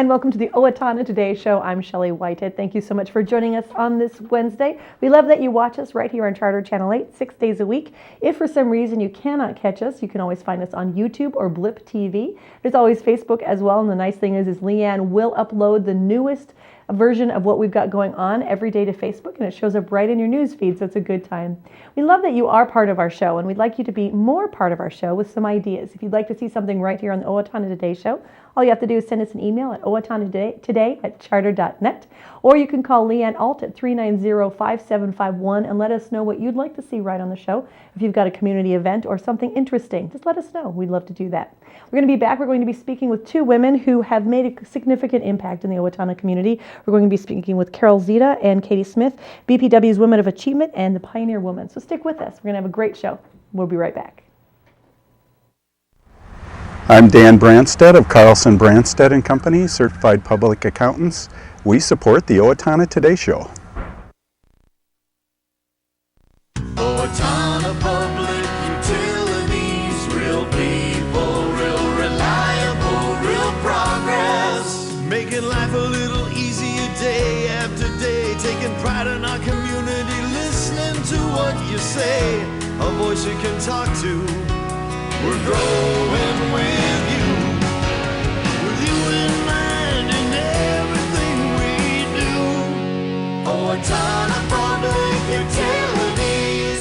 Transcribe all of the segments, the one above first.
and welcome to the Owatonna Today Show. I'm Shelley Whitehead. Thank you so much for joining us on this Wednesday. We love that you watch us right here on Charter Channel 8, 6 days a week. If for some reason you cannot catch us, you can always find us on YouTube or Blip TV. There's always Facebook as well, and the nice thing is Leanne will upload the newest version of what we've got going on every day to Facebook, and it shows up right in your news feed, so it's a good time. We love that you are part of our show, and we'd like you to be more part of our show with some ideas. If you'd like to see something right here on the Owatonna Today Show, all you have to do is send us an email at owatonnatoday@charter.net, or you can call Leanne Alt at 390-5751 and let us know what you'd like to see right on the show. If you've got a community event or something interesting, just let us know. We'd love to do that. We're going to be back. We're going to be speaking with two women who have made a significant impact in the Owatonna community. We're going to be speaking with Zetah and Katie Smith, BPW's Women of Achievement and the Pioneer Woman. So stick with us. We're going to have a great show. We'll be right back. I'm Dan Branstead of Carlson Branstead and Company, Certified Public Accountants. We support the Owatonna Today Show. Owatonna Public Utilities, real people, real reliable, real progress. Making life a little easier day after day, taking pride in our community, listening to what you say, a voice you can talk to. We're growing with you in mind in everything we do. Owatonna Public Utilities.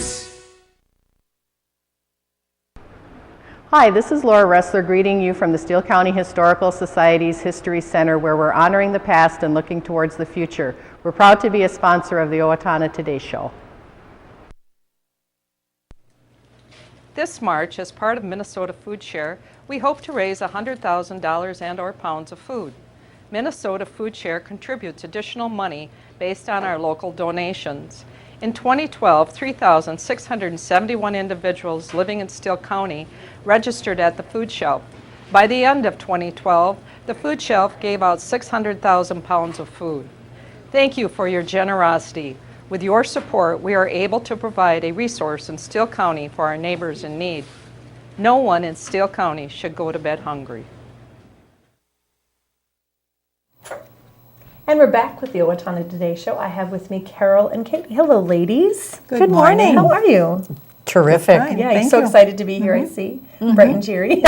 Hi, this is Laura Ressler greeting you from the Steele County Historical Society's History Center, where we're honoring the past and looking towards the future. We're proud to be a sponsor of the Owatonna Today Show. This March, as part of Minnesota Food Share, we hope to raise $100,000 and/or pounds of food. Minnesota Food Share contributes additional money based on our local donations. In 2012, 3,671 individuals living in Steele County registered at the food shelf. By the end of 2012, the food shelf gave out 600,000 pounds of food. Thank you for your generosity. With your support, we are able to provide a resource in Steele County for our neighbors in need. No one in Steele County should go to bed hungry. And we're back with the Owatonna Today Show. I have with me Carol and Katie. Hello, ladies. Good morning. How are you? Terrific. Yeah, you're so excited to be here, I see. Bright and cheery.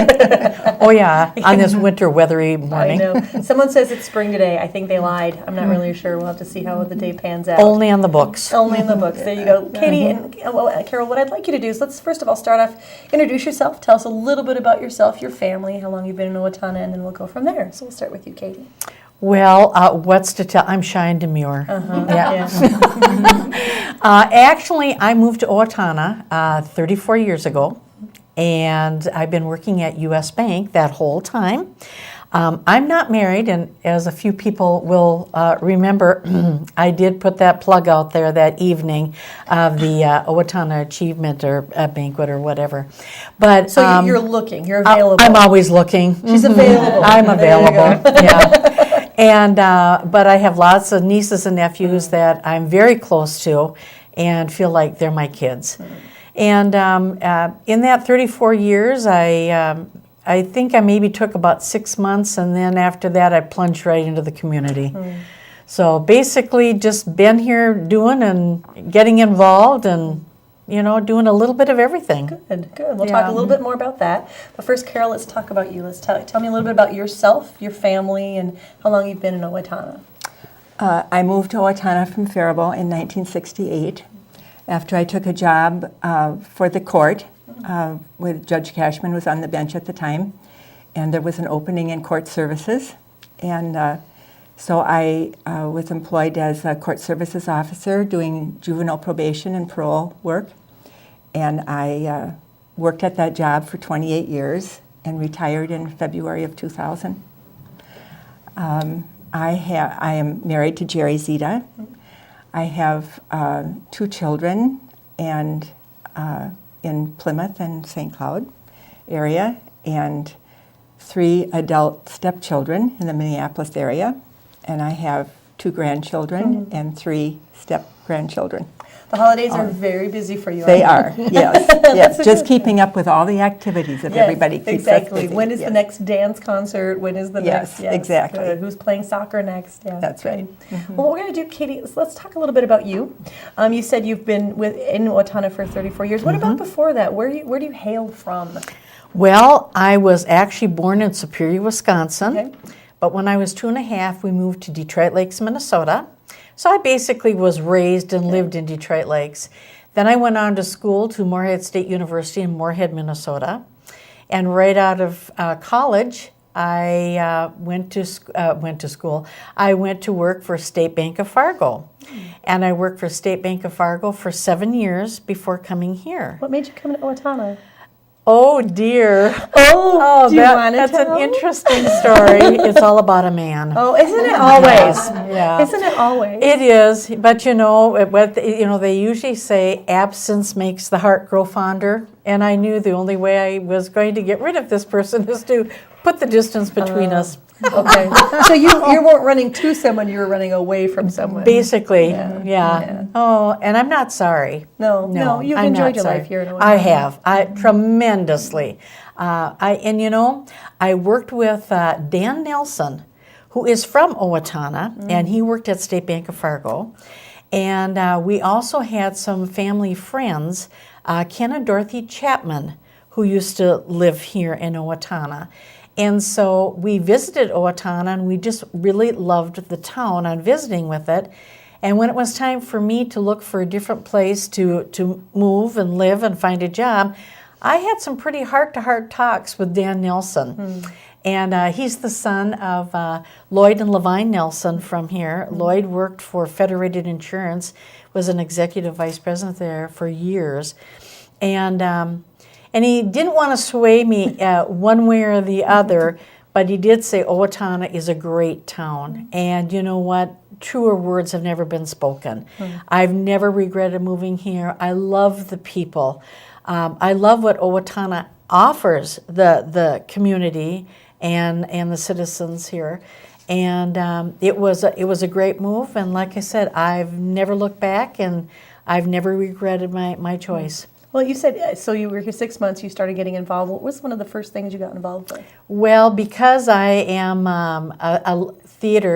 Oh, yeah, on this winter weathery morning. I know. Someone says it's spring today. I think they lied. I'm not really sure. We'll have to see how the day pans out. Only on the books. Only in the books. There you go. Katie and Carol, what I'd like you to do is let's first of all start off, introduce yourself. Tell us a little bit about yourself, your family, how long you've been in Owatonna, and then we'll go from there. So we'll start with you, Katie. Well, what's to tell? I'm shy and demure. Yeah. Actually, I moved to Owatonna 34 years ago, and I've been working at U.S. Bank that whole time. I'm not married, and as a few people will remember, I did put that plug out there that evening of the Owatonna Achievement or banquet or whatever. But So you're looking. You're available. I'm always looking. She's available. I'm available. Yeah. And but I have lots of nieces and nephews that I'm very close to, and feel like they're my kids. And in that 34 years, I think I maybe took about 6 months, and then after that, I plunged right into the community. So basically, just been here doing and getting involved, and doing a little bit of everything. Good. We'll talk a little bit more about that. But first, Carol, let's talk about you. Tell me a little bit about yourself, your family, and how long you've been in Owatonna. I moved to Owatonna from Faribault in 1968 after I took a job for the court with Judge Cashman was on the bench at the time, and there was an opening in court services. And so I was employed as a court services officer doing juvenile probation and parole work. And I worked at that job for 28 years and retired in February of 2000. I am married to Jerry Zetah. I have 2 children and in Plymouth and St. Cloud area, and 3 adult stepchildren in the Minneapolis area. And I have 2 grandchildren and 3 step-grandchildren. The holidays are very busy for you. They are, yes, yes. Just keeping up with all the activities that everybody keeps exactly. us busy. When is the next dance concert? When is the next? Yes, exactly. Good. Who's playing soccer next? Yeah, That's right. Well, what we're going to do, Katie, is let's talk a little bit about you. You said you've been in Owatonna for 34 years. What about before that? Where do you hail from? Well, I was actually born in Superior, Wisconsin. Okay. But when I was 2.5, we moved to Detroit Lakes, Minnesota. So I basically was raised and lived in Detroit Lakes. Then I went on to school to Moorhead State University in Moorhead, Minnesota. And right out of college, I went to school. I went to work for State Bank of Fargo. And I worked for State Bank of Fargo for 7 years before coming here. What made you come to Owatonna? Oh dear. Do you want to that's tell? an interesting story. It's all about a man. Oh, isn't it always? Yeah. Isn't it always? It is, but they usually say absence makes the heart grow fonder, and I knew the only way I was going to get rid of this person is to put the distance between us. Okay. So you weren't running to someone, you were running away from someone. Basically, Yeah. yeah. Oh, and I'm not sorry. No, you've I'm enjoyed not your sorry. life here in Owatonna. I have, tremendously. I worked with Dan Nelson, who is from Owatonna, and he worked at State Bank of Fargo. And we also had some family friends, Ken and Dorothy Chapman, who used to live here in Owatonna. And so we visited Owatonna, and we just really loved the town on visiting with it. And when it was time for me to look for a different place to move and live and find a job, I had some pretty heart-to-heart talks with Dan Nelson. And he's the son of Lloyd and Levine Nelson from here. Lloyd worked for Federated Insurance, was an executive vice president there for years. And he didn't want to sway me one way or the other, but he did say Owatonna is a great town. And you know what? Truer words have never been spoken. I've never regretted moving here. I love the people. I love what Owatonna offers the community and the citizens here. And it was a great move. And like I said, I've never looked back, and I've never regretted my choice. Well, you said, so you were here 6 months, you started getting involved. What was one of the first things you got involved with? Well, because I am a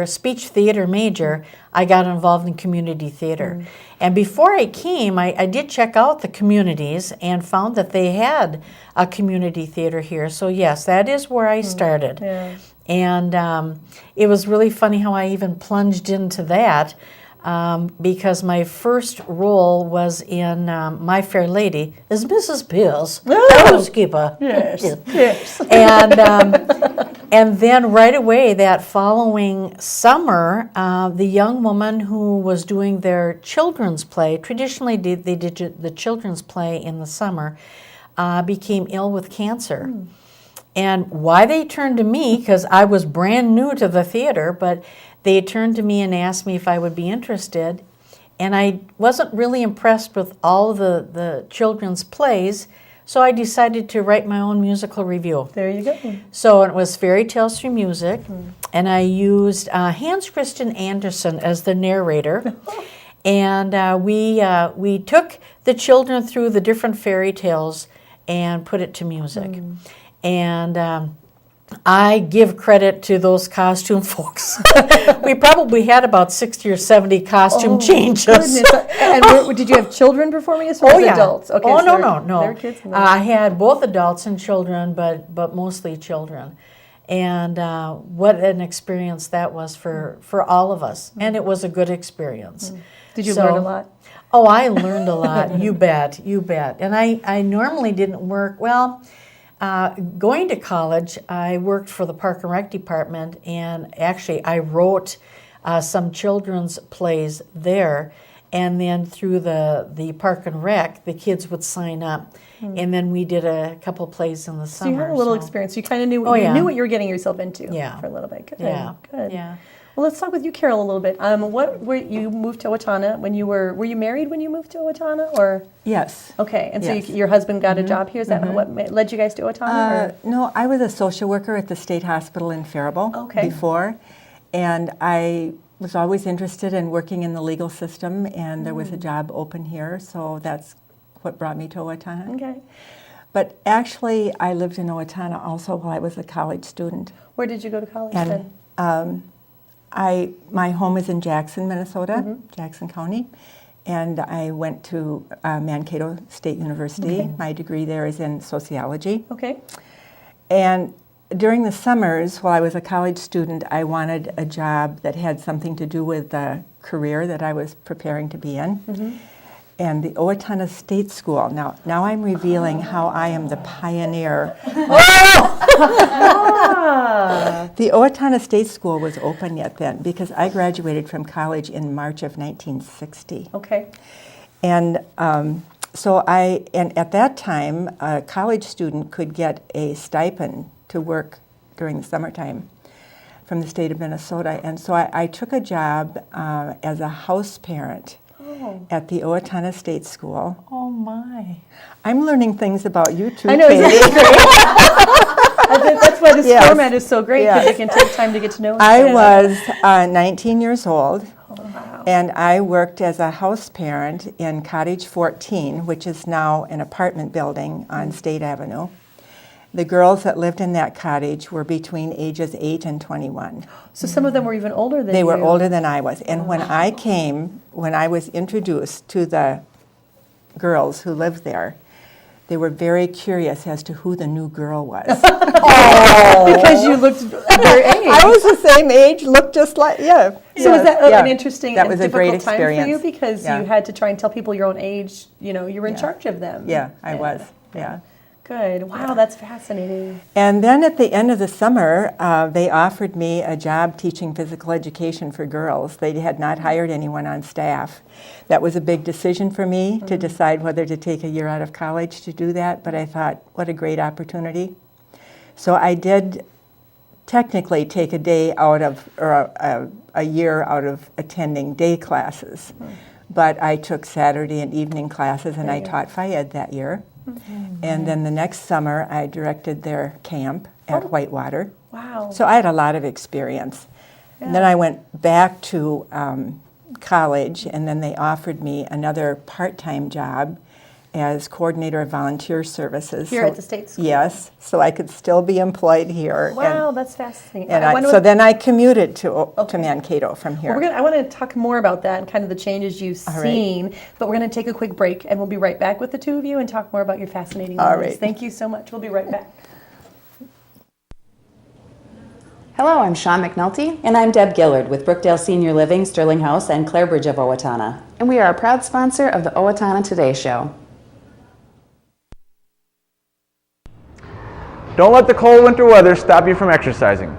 speech theater major, I got involved in community theater. And before I came, I did check out the communities and found that they had a community theater here. So yes, that is where I started. Yeah. And it was really funny how I even plunged into that. Because my first role was in My Fair Lady as Mrs. Pierce, housekeeper. Yes. And then right away that following summer, the young woman who was doing their children's play, traditionally they did the children's play in the summer, became ill with cancer. And why they turned to me, because I was brand new to the theater, but they turned to me and asked me if I would be interested. And I wasn't really impressed with all the children's plays, so I decided to write my own musical review. There you go. So it was Fairy Tales Through Music, and I used Hans Christian Andersen as the narrator. And we took the children through the different fairy tales and put it to music. And I give credit to those costume folks. We probably had about 60 or 70 costume changes. Goodness. And did you have children performing as well as adults? Okay, Oh, so no. They're kids. I had both adults and children, but mostly children. And what an experience that was for all of us. And it was a good experience. Did you learn a lot? Oh, I learned a lot. You bet. And I normally didn't work, going to college, I worked for the Park and Rec department, and actually I wrote some children's plays there. And then through the Park and Rec, the kids would sign up, and then we did a couple plays in the summer. So you had a little experience. You kind of knew knew what you were getting yourself into for a little bit. Good. Yeah. Good. Yeah. Well, let's talk with you, Carol, a little bit. You moved to Owatonna when were you married when you moved to Owatonna, or? Yes. Okay, and Yes. so your husband got a job here. Is that what led you guys to Owatonna? No, I was a social worker at the state hospital in Faribault before, and I was always interested in working in the legal system, and there was a job open here, so that's what brought me to Owatonna. Okay. But actually, I lived in Owatonna also while I was a college student. Where did you go to college And then? my home is in Jackson, Minnesota, Jackson County, and I went to Mankato State University. My degree there is in sociology. Okay. And during the summers, while I was a college student, I wanted a job that had something to do with the career that I was preparing to be in. And the Owatonna State School, now I'm revealing how I am the pioneer. The Owatonna State School was open yet then, because I graduated from college in March of 1960. Okay. And and at that time, a college student could get a stipend to work during the summertime from the state of Minnesota. And so I took a job as a house parent at the Owatonna State School. Oh my. I'm learning things about you too, I know, Katie. isn't it great? That's why this Yes. format is so great, because Yes. it can take time to get to know us. I was 19 years old, and I worked as a house parent in Cottage 14, which is now an apartment building on State Avenue. The girls that lived in that cottage were between ages 8 and 21. So some of them were even older than you. They were older than I was. And when I was introduced to the girls who lived there, they were very curious as to who the new girl was. Because you looked their age. I was the same age, looked just like, So was that an interesting that and was a difficult great time for you? experience. Because Yeah. you had to try and tell people your own age, you were in charge of them. Yeah, I was, yeah. Good. Wow, that's fascinating. And then at the end of the summer, they offered me a job teaching physical education for girls. They had not hired anyone on staff. That was a big decision for me to decide whether to take a year out of college to do that, but I thought, what a great opportunity. So I did technically take a day out of, or a year out of attending day classes, but I took Saturday and evening classes, and I taught Phi-Ed that year. And then the next summer, I directed their camp at Whitewater. Wow. So I had a lot of experience. And then I went back to college, and then they offered me another part-time job as coordinator of volunteer services. Here at the state school? Yes, so I could still be employed here. Wow, that's fascinating. And so then I commuted to Mankato from here. Well, I want to talk more about that and kind of the changes you've seen, but we're going to take a quick break, and we'll be right back with the two of you and talk more about your fascinating lives. Right. Thank you so much. We'll be right back. Hello, I'm Sean McNulty, And I'm Deb Gillard with Brookdale Senior Living, Sterling House, and Clarebridge of Owatonna. and we are a proud sponsor of the Owatonna Today Show. Don't let the cold winter weather stop you from exercising.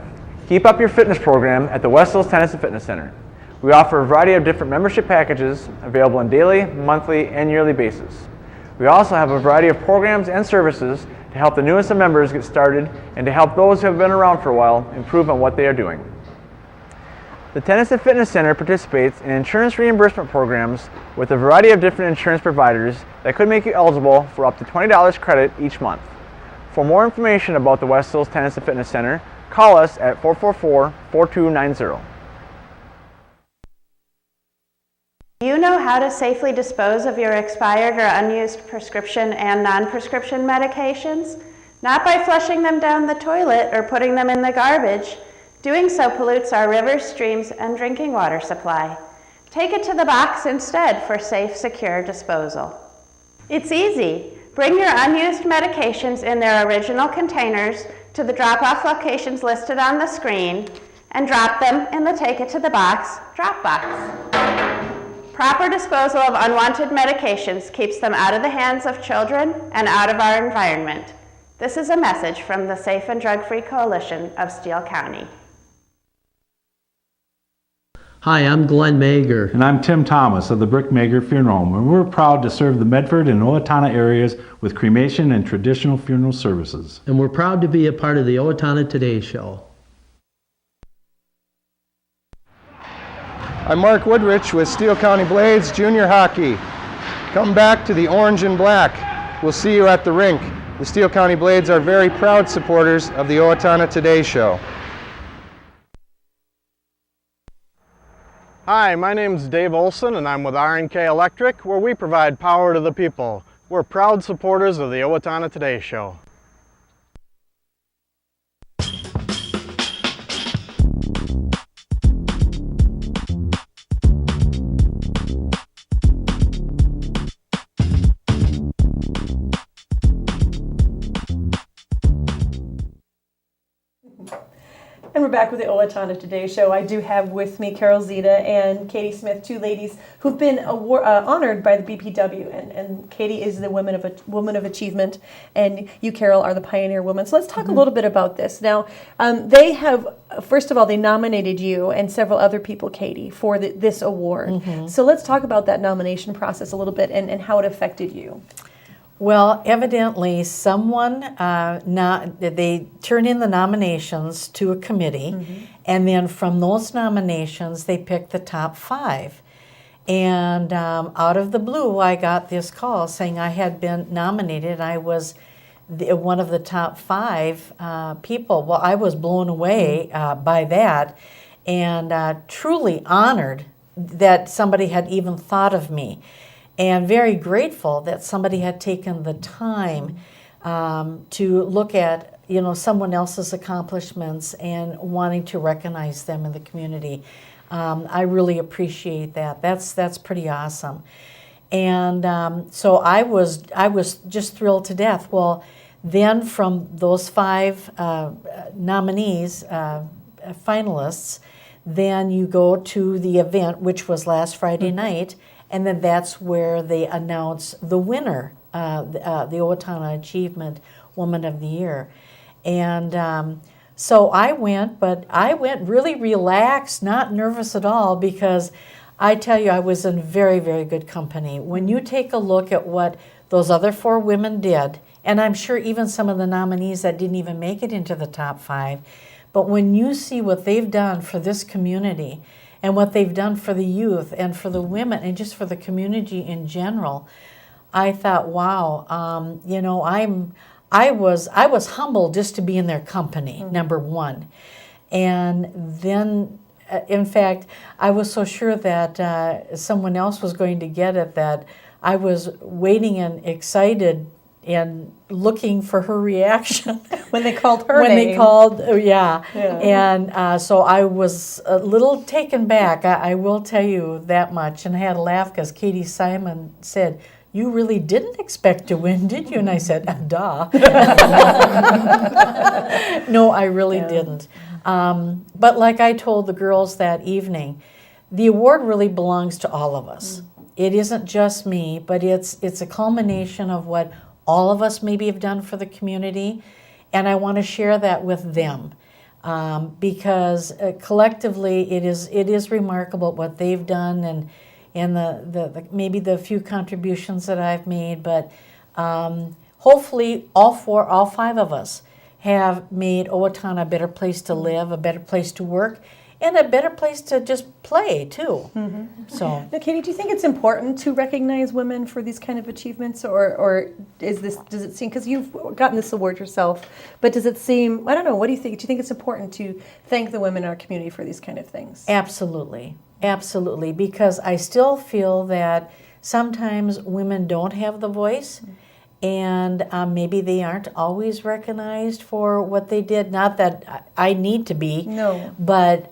Keep up your fitness program at the West Hills Tennis and Fitness Center. We offer a variety of different membership packages available on daily, monthly, and yearly basis. We also have a variety of programs and services to help the newest of members get started and to help those who have been around for a while improve on what they are doing. The Tennis and Fitness Center participates in insurance reimbursement programs with a variety of different insurance providers that could make you eligible for up to $20 credit each month. For more information about the West Hills Tennis and Fitness Center, call us at 444-4290. Do you know how to safely dispose of your expired or unused prescription and non-prescription medications? Not by flushing them down the toilet or putting them in the garbage. Doing so pollutes our rivers, streams, and drinking water supply. Take it to the box instead for safe, secure disposal. It's easy. Bring your unused medications in their original containers to the drop-off locations listed on the screen and drop them in the Take It to the Box drop box. Proper disposal of unwanted medications keeps them out of the hands of children and out of our environment. This is a message from the Safe and Drug-Free Coalition of Steele County. Hi, I'm Glenn Mager. And I'm Tim Thomas of the Brick Mager Funeral Home, and we're proud to serve the Medford and Owatonna areas with cremation and traditional funeral services. And we're proud to be a part of the Owatonna Today Show. I'm Mark Woodrich with Steele County Blades Junior Hockey. Come back to the orange and black. We'll see you at the rink. The Steele County Blades are very proud supporters of the Owatonna Today Show. Hi, my name's Dave Olson and I'm with R&K Electric, where we provide power to the people. We're proud supporters of the Owatonna Today Show. And we're back with the Owatonna Today Show. I do have with me Carol Zetah and Katie Smith, two ladies who've been honored by the BPW. And Katie is the Woman of Achievement, and you, Carol, are the Pioneer Woman. So let's talk a little bit about this. Now, they have, first of all, they nominated you and several other people, Katie, for this award. So let's talk about that nomination process a little bit and how it affected you. Well, evidently someone, they turn in the nominations to a committee, and then from those nominations they pick the top 5. And out of the blue, I got this call saying I had been nominated. I was one of the top 5 people. Well, I was blown away by that, and truly honored that somebody had even thought of me. And very grateful that somebody had taken the time to look at, someone else's accomplishments and wanting to recognize them in the community. I really appreciate that. That's pretty awesome. And so I was just thrilled to death. Well, then from those 5 nominees, finalists, then you go to the event, which was last Friday night. And then that's where they announce the winner, the Owatonna Achievement Woman of the Year. And so I went, but I went really relaxed, not nervous at all, because I tell you, I was in very, very good company. When you take a look at what those other 4 women did, and I'm sure even some of the nominees that didn't even make it into the top 5, but when you see what they've done for this community, and what they've done for the youth and for the women and just for the community in general, I thought, wow, I was humbled just to be in their company, number one. And then, in fact, I was so sure that someone else was going to get it that I was waiting and excited and looking for her reaction when they called her name. They called, yeah. And so I was a little taken back. I will tell you that much. And I had to laugh because Katie Simon said, "You really didn't expect to win, did you?" And I said, "Duh." No, I really didn't. But like I told the girls that evening, the award really belongs to all of us. It isn't just me, but it's a culmination of what all of us maybe have done for the community, and I want to share that with them because collectively it is remarkable what they've done and the maybe the few contributions that I've made, but hopefully all 5 of us have made Owatonna a better place to live, a better place to work, and a better place to just play too. So, now, Katie, do you think it's important to recognize women for these kind of achievements, or does it seem, because you've gotten this award yourself, but does it seem, I don't know, what do you think? Do you think it's important to thank the women in our community for these kind of things? Absolutely, because I still feel that sometimes women don't have the voice. And maybe they aren't always recognized for what they did. Not that I need to be. No. But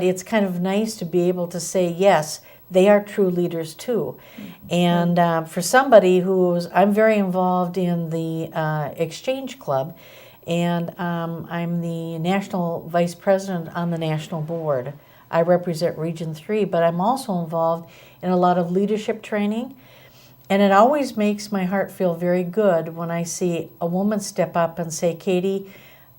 it's kind of nice to be able to say, yes, they are true leaders too. And for somebody I'm very involved in the Exchange Club, and I'm the National Vice President on the National Board. I represent Region 3, but I'm also involved in a lot of leadership training. And it always makes my heart feel very good when I see a woman step up and say, "Katie,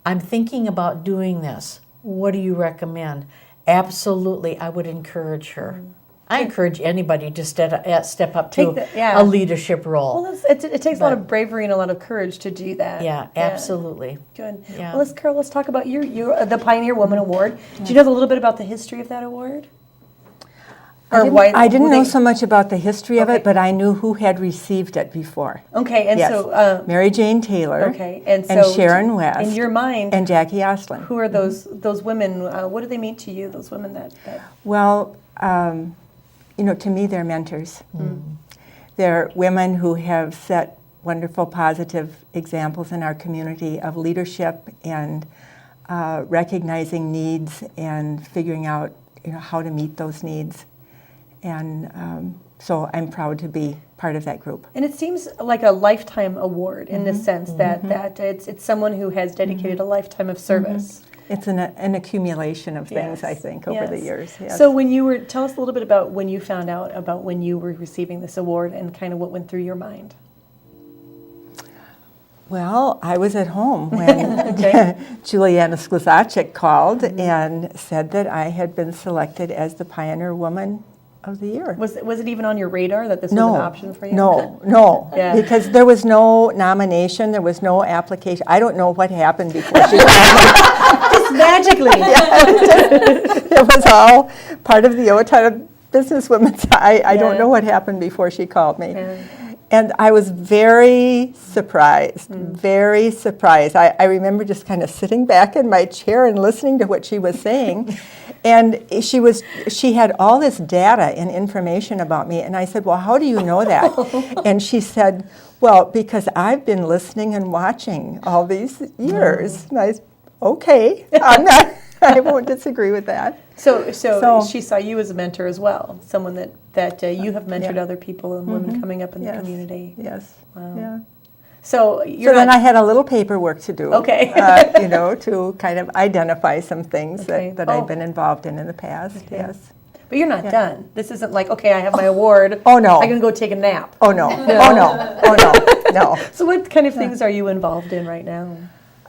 I'm thinking about doing this. What do you recommend?" Absolutely, I would encourage her. I encourage anybody to step up to a leadership role. Well, it takes a lot of bravery and a lot of courage to do that. Yeah, absolutely. Good. Yeah. Well, Carol, let's talk about the Pioneer Woman Award. Do you know a little bit about the history of that award? I didn't know so much about the history of it, but I knew who had received it before. Okay, and so Mary Jane Taylor. Okay, and Sharon West. In your mind, and Jackie Oslin. Who are those women? What do they mean to you? Those women that? Well, To me, they're mentors. They're women who have set wonderful, positive examples in our community of leadership and recognizing needs and figuring out how to meet those needs. And so I'm proud to be part of that group. And it seems like a lifetime award in the sense that it's someone who has dedicated a lifetime of service. It's an accumulation of things, I think, over the years. Yes. So tell us a little bit about when you found out about when you were receiving this award and kind of what went through your mind. Well, I was at home when Juliana Sklizacek called and said that I had been selected as the Pioneer Woman of the Year. Was it even on your radar that this was an option for you? No, because there was no nomination, there was no application. I don't know what happened before she called me. Just magically. It was all part of the Owatonna Businesswomen's. I don't know what happened before she called me. And I was very surprised, very surprised. I remember just kind of sitting back in my chair and listening to what she was saying. And she had all this data and information about me. And I said, well, how do you know that? And she said, well, because I've been listening and watching all these years. And I said, okay, I won't disagree with that. So she saw you as a mentor as well, someone that you have mentored other people and women coming up in the community. Yes. Wow. Yeah. So then I had a little paperwork to do. Okay. To kind of identify some things that I've been involved in the past. Okay. Yes. But you're not done. This isn't like, okay, I have my award. Oh no. I'm gonna go take a nap. Oh no. No. So what kind of things are you involved in right now?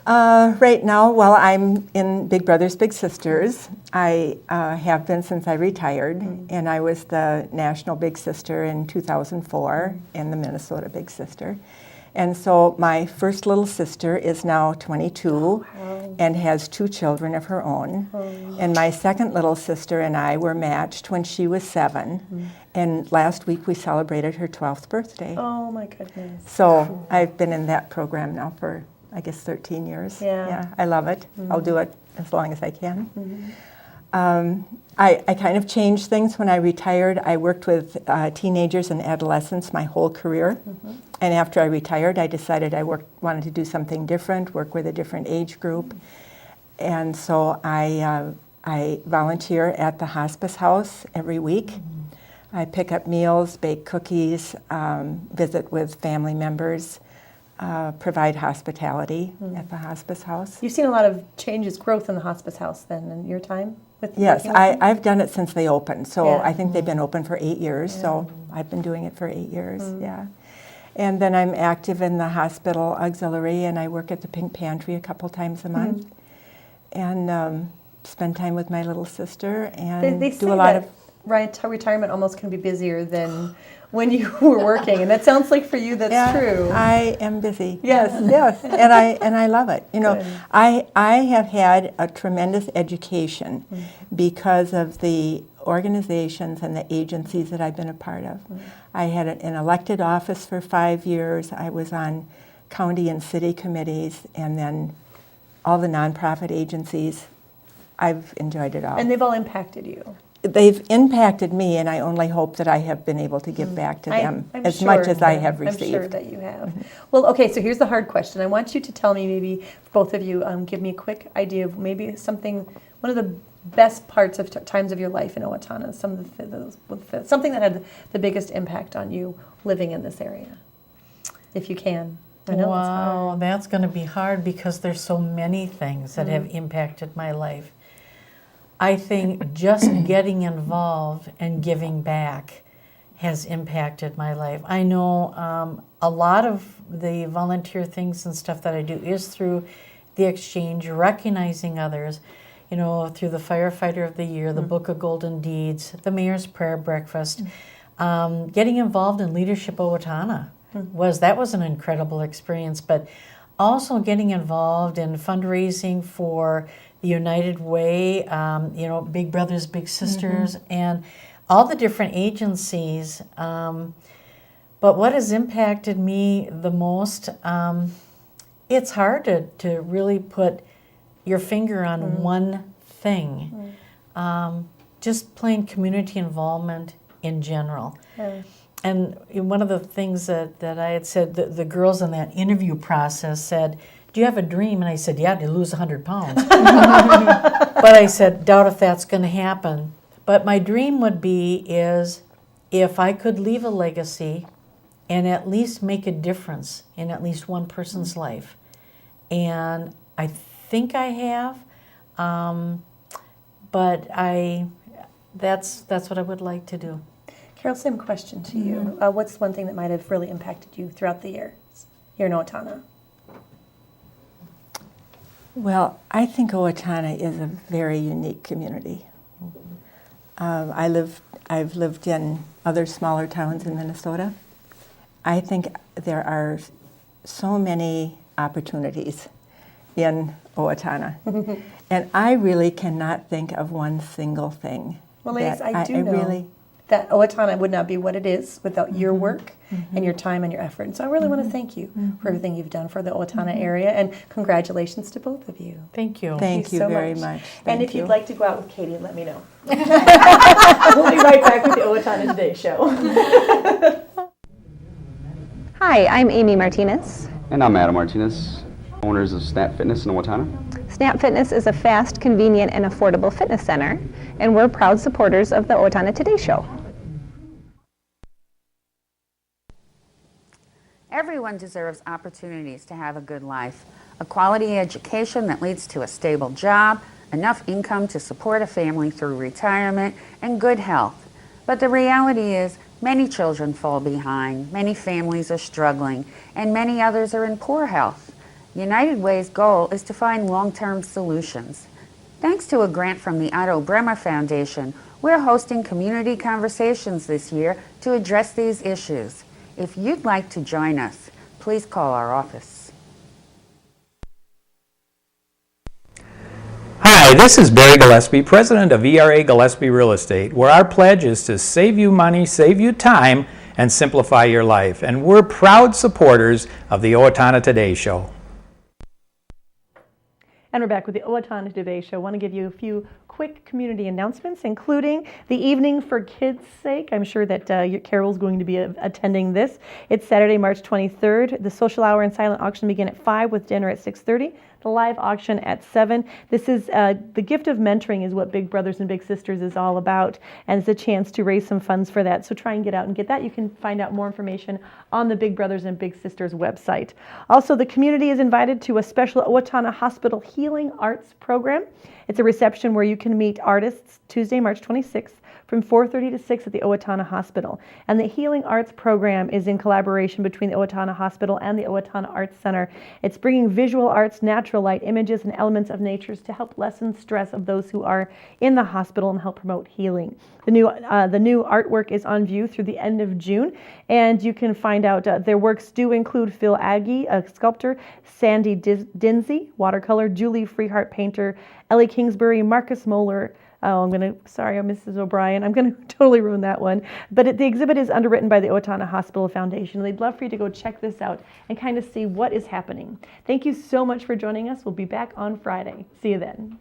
Right now, well, I'm in Big Brothers Big Sisters. I have been since I retired, and I was the National Big Sister in 2004 and the Minnesota Big Sister. And so my first little sister is now 22 and has 2 children of her own. And my second little sister and I were matched when she was 7. And last week we celebrated her 12th birthday. Oh my goodness. So I've been in that program now for, I guess, 13 years. Yeah. I love it. I'll do it as long as I can. I kind of changed things when I retired. I worked with teenagers and adolescents my whole career. And after I retired, I decided I wanted to do something different, work with a different age group. And so I volunteer at the hospice house every week. I pick up meals, bake cookies, visit with family members, provide hospitality at the hospice house. You've seen a lot of changes, growth in the hospice house then in your time? Yes, I've done it since they opened. So I think they've been open for 8 years. So I've been doing it for 8 years, And then I'm active in the hospital auxiliary, and I work at the Pink Pantry a couple times a month. And spend time with my little sister and they do a lot of... retirement almost can be busier than when you were working, and that sounds like for you that's true. I am busy. Yes, and I love it. I have had a tremendous education because of the organizations and the agencies that I've been a part of. I had an elected office for 5 years. I was on county and city committees, and then all the nonprofit agencies. I've enjoyed it all. And they've all impacted you. They've impacted me, and I only hope that I have been able to give back to them as much as I have received. I'm sure that you have. Well, okay, so here's the hard question. I want you to tell me, maybe both of you, give me a quick idea of maybe something, one of the best parts of times of your life in Owatonna, something that had the biggest impact on you living in this area, if you can. I know it's hard. That's going to be hard because there's so many things that have impacted my life. I think just getting involved and giving back has impacted my life. I know a lot of the volunteer things and stuff that I do is through the exchange, recognizing others, through the Firefighter of the Year, the Book of Golden Deeds, the Mayor's Prayer Breakfast, getting involved in Leadership Owatonna. That was an incredible experience, but also getting involved in fundraising for the United Way, Big Brothers Big Sisters, and all the different agencies. But what has impacted me the most, it's hard to really put your finger on one thing. just plain community involvement in general. And one of the things that I had said, the girls in that interview process said, do you have a dream? And I said, yeah, to lose 100 pounds. But I said, doubt if that's going to happen. But my dream would be is if I could leave a legacy and at least make a difference in at least one person's life. And I think I have, but that's what I would like to do. Carol, same question to you. What's one thing that might have really impacted you throughout the year here in Owatonna? Well, I think Owatonna is a very unique community. I've lived in other smaller towns in Minnesota. I think there are so many opportunities in Owatonna. And I really cannot think of one single thing. Well, ladies, I do know that Owatonna would not be what it is without your work and your time and your effort. And so I really want to thank you for everything you've done for the Owatonna area, and congratulations to both of you. Thank you. Thank you so very much. And if you'd like to go out with Katie, let me know. We'll be right back with the Owatonna Today Show. Hi, I'm Amy Martinez. And I'm Adam Martinez, owners of Snap Fitness in Owatonna. Snap Fitness is a fast, convenient, and affordable fitness center, and we're proud supporters of the Owatonna Today Show. Everyone deserves opportunities to have a good life, a quality education that leads to a stable job, enough income to support a family through retirement, and good health. But the reality is, many children fall behind, many families are struggling, and many others are in poor health. United Way's goal is to find long-term solutions. Thanks to a grant from the Otto Bremer Foundation, we're hosting community conversations this year to address these issues. If you'd like to join us, please call our office. Hi, this is Barry Gillespie, president of ERA Gillespie Real Estate, where our pledge is to save you money, save you time, and simplify your life. And we're proud supporters of the Owatonna Today Show. And we're back with the Owatonna Today Show. I want to give you a few quick community announcements, including the Evening for Kids' Sake. I'm sure that Carol's going to be attending this. It's Saturday, March 23rd. The social hour and silent auction begin at 5 with dinner at 6:30. The live auction at 7. This is the gift of mentoring is what Big Brothers and Big Sisters is all about, and it's a chance to raise some funds for that. So try and get out and get that. You can find out more information on the Big Brothers and Big Sisters website. Also, the community is invited to a special Owatonna Hospital Healing Arts program. It's a reception where you can meet artists Tuesday, March 26th from 4:30 to 6 at the Owatonna Hospital. And the Healing Arts program is in collaboration between the Owatonna Hospital and the Owatonna Arts Center. It's bringing visual arts, natural light, images, and elements of nature to help lessen stress of those who are in the hospital and help promote healing. The new artwork is on view through the end of June, and you can find out their works do include Phil Agee, a sculptor, Sandy Dinsey, watercolor, Julie Freehart, painter, Ellie Kingsbury, Marcus Moeller. Oh, sorry, Mrs. O'Brien. I'm going to totally ruin that one. But the exhibit is underwritten by the Owatonna Hospital Foundation. They'd love for you to go check this out and kind of see what is happening. Thank you so much for joining us. We'll be back on Friday. See you then.